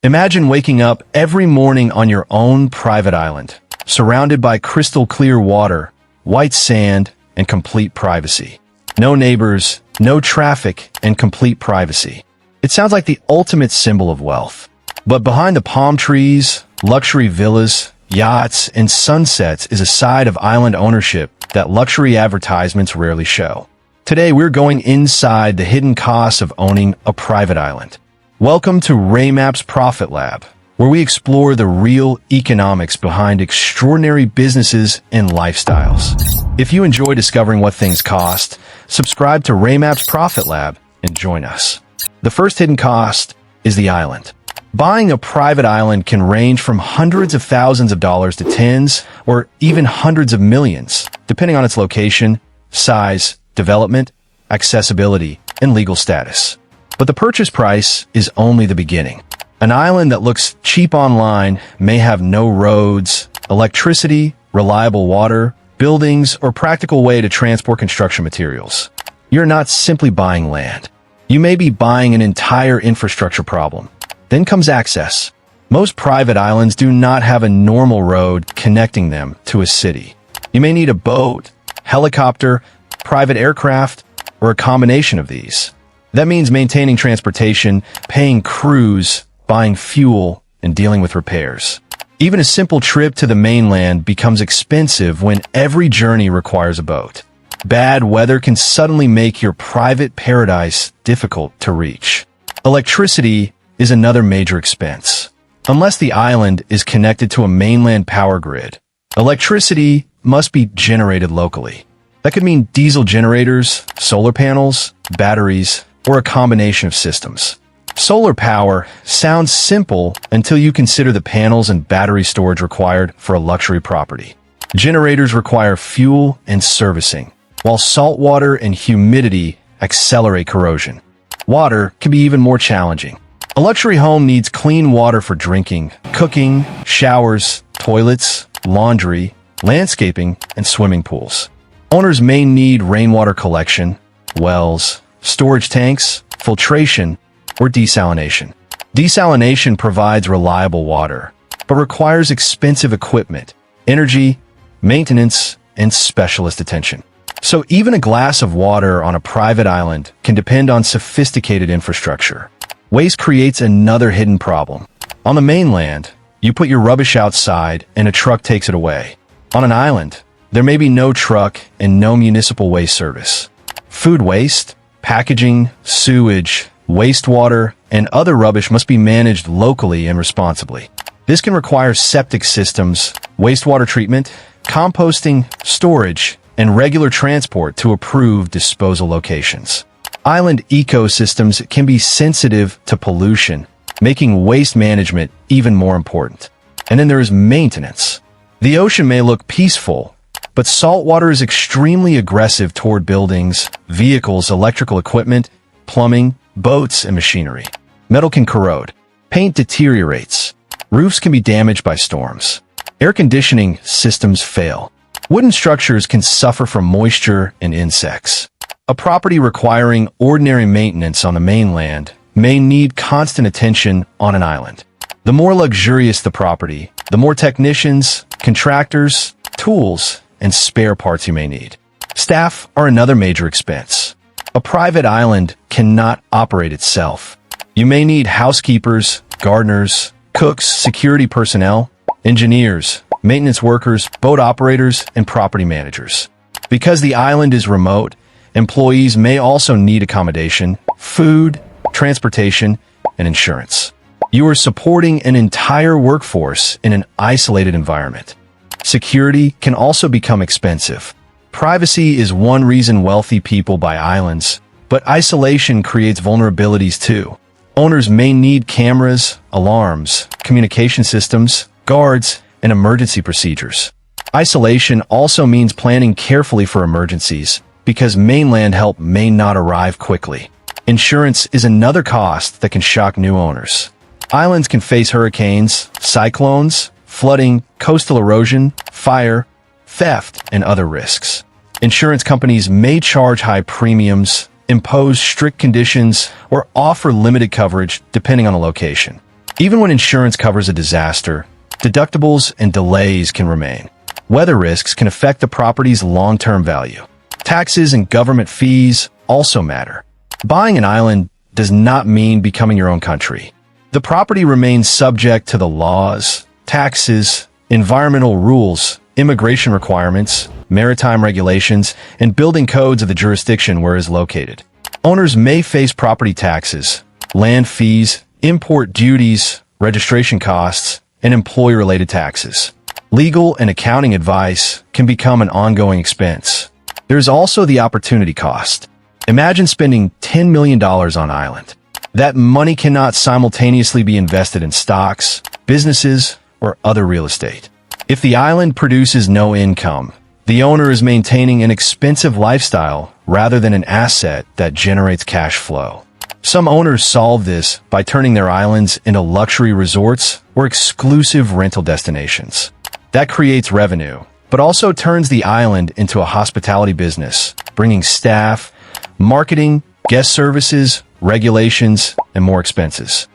Imagine waking up every morning on your own private island, surrounded by crystal clear water, white sand, and complete privacy. No neighbors, no traffic, and complete privacy. It sounds like the ultimate symbol of wealth. But behind the palm trees, luxury villas, yachts, and sunsets is a side of island ownership that luxury advertisements rarely show. Today, we're going inside the hidden costs of owning a private island. Welcome to Raymap's Profit Lab, where we explore the real economics behind extraordinary businesses and lifestyles. If you enjoy discovering what things cost, subscribe to Raymap's Profit Lab and join us. The first hidden cost is the island. Buying a private island can range from hundreds of thousands of dollars to tens or even hundreds of millions, depending on its location, size, development, accessibility, and legal status. But the purchase price is only the beginning. An island that looks cheap online may have no roads, electricity, reliable water, buildings, or practical way to transport construction materials. You're not simply buying land. You may be buying an entire infrastructure problem. Then comes access. Most private islands do not have a normal road connecting them to a city. You may need a boat, helicopter, private aircraft, or a combination of these. That means maintaining transportation, paying crews, buying fuel, and dealing with repairs. Even a simple trip to the mainland becomes expensive when every journey requires a boat. Bad weather can suddenly make your private paradise difficult to reach. Electricity is another major expense. Unless the island is connected to a mainland power grid, electricity must be generated locally. That could mean diesel generators, solar panels, batteries, or a combination of systems. Solar power sounds simple until you consider the panels and battery storage required for a luxury property. Generators require fuel and servicing, while salt water and humidity accelerate corrosion. Water can be even more challenging. A luxury home needs clean water for drinking, cooking, showers, toilets, laundry, landscaping, and swimming pools. Owners may need rainwater collection, wells, storage tanks, filtration, or desalination. Desalination provides reliable water, but requires expensive equipment, energy, maintenance, and specialist attention. So even a glass of water on a private island can depend on sophisticated infrastructure. Waste creates another hidden problem. On the mainland, you put your rubbish outside and a truck takes it away. On an island, there may be no truck and no municipal waste service. Food waste, packaging, sewage, wastewater, and other rubbish must be managed locally and responsibly. This can require septic systems, wastewater treatment, composting, storage, and regular transport to approved disposal locations. Island ecosystems can be sensitive to pollution, making waste management even more important. And then there is maintenance. The ocean may look peaceful, but saltwater is extremely aggressive toward buildings, vehicles, electrical equipment, plumbing, boats, and machinery. Metal can corrode. Paint deteriorates. Roofs can be damaged by storms. Air conditioning systems fail. Wooden structures can suffer from moisture and insects. A property requiring ordinary maintenance on the mainland may need constant attention on an island. The more luxurious the property, the more technicians, contractors, tools, and spare parts you may need. Staff are another major expense. A private island cannot operate itself. You may need housekeepers, gardeners, cooks, security personnel, engineers, maintenance workers, boat operators, and property managers. Because the island is remote, employees may also need accommodation, food, transportation, and insurance. You are supporting an entire workforce in an isolated environment. Security can also become expensive. Privacy is one reason wealthy people buy islands, but isolation creates vulnerabilities too. Owners may need cameras, alarms, communication systems, guards, and emergency procedures. Isolation also means planning carefully for emergencies, because mainland help may not arrive quickly. Insurance is another cost that can shock new owners. Islands can face hurricanes, cyclones, flooding, coastal erosion, fire, theft, and other risks. Insurance companies may charge high premiums, impose strict conditions, or offer limited coverage depending on the location. Even when insurance covers a disaster, deductibles and delays can remain. Weather risks can affect the property's long-term value. Taxes and government fees also matter. Buying an island does not mean becoming your own country. The property remains subject to the laws, taxes, environmental rules, immigration requirements, maritime regulations, and building codes of the jurisdiction where it is located. Owners may face property taxes, land fees, import duties, registration costs, and employee-related taxes. Legal and accounting advice can become an ongoing expense. There's also the opportunity cost. Imagine spending $10 million on island. That money cannot simultaneously be invested in stocks, businesses, or other real estate. If the island produces no income, the owner is maintaining an expensive lifestyle rather than an asset that generates cash flow. Some owners solve this by turning their islands into luxury resorts or exclusive rental destinations. That creates revenue, but also turns the island into a hospitality business, bringing staff, marketing, guest services, regulations, and more expenses.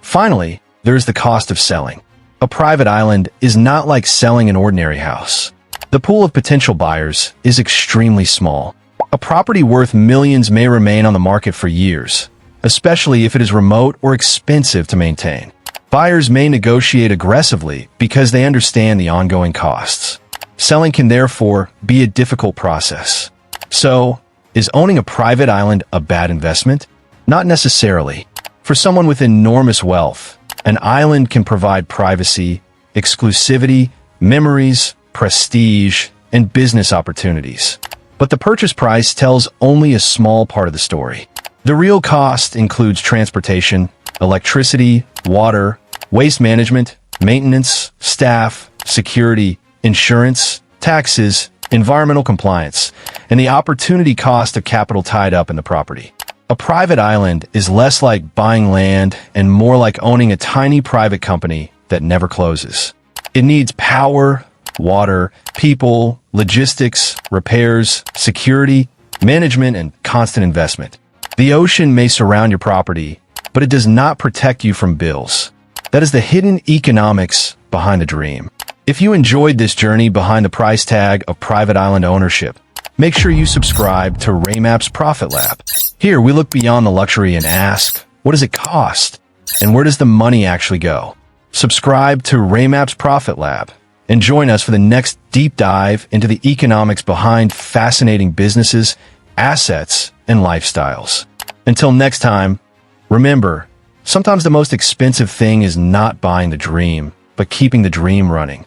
Finally, there's the cost of selling. A private island is not like selling an ordinary house. The pool of potential buyers is extremely small. A property worth millions may remain on the market for years, especially if it is remote or expensive to maintain. Buyers may negotiate aggressively because they understand the ongoing costs. Selling can therefore be a difficult process. So, is owning a private island a bad investment? Not necessarily. For someone with enormous wealth, an island can provide privacy, exclusivity, memories, prestige, and business opportunities. But the purchase price tells only a small part of the story. The real cost includes transportation, electricity, water, waste management, maintenance, staff, security, insurance, taxes, environmental compliance, and the opportunity cost of capital tied up in the property. A private island is less like buying land and more like owning a tiny private company that never closes. It needs power, water, people, logistics, repairs, security, management, and constant investment. The ocean may surround your property, but it does not protect you from bills. That is the hidden economics behind the dream. If you enjoyed this journey behind the price tag of private island ownership, make sure you subscribe to Raymap's Profit Lab. Here, we look beyond the luxury and ask, what does it cost? And where does the money actually go? Subscribe to Raymap's Profit Lab and join us for the next deep dive into the economics behind fascinating businesses, assets, and lifestyles. Until next time, remember, sometimes the most expensive thing is not buying the dream, but keeping the dream running.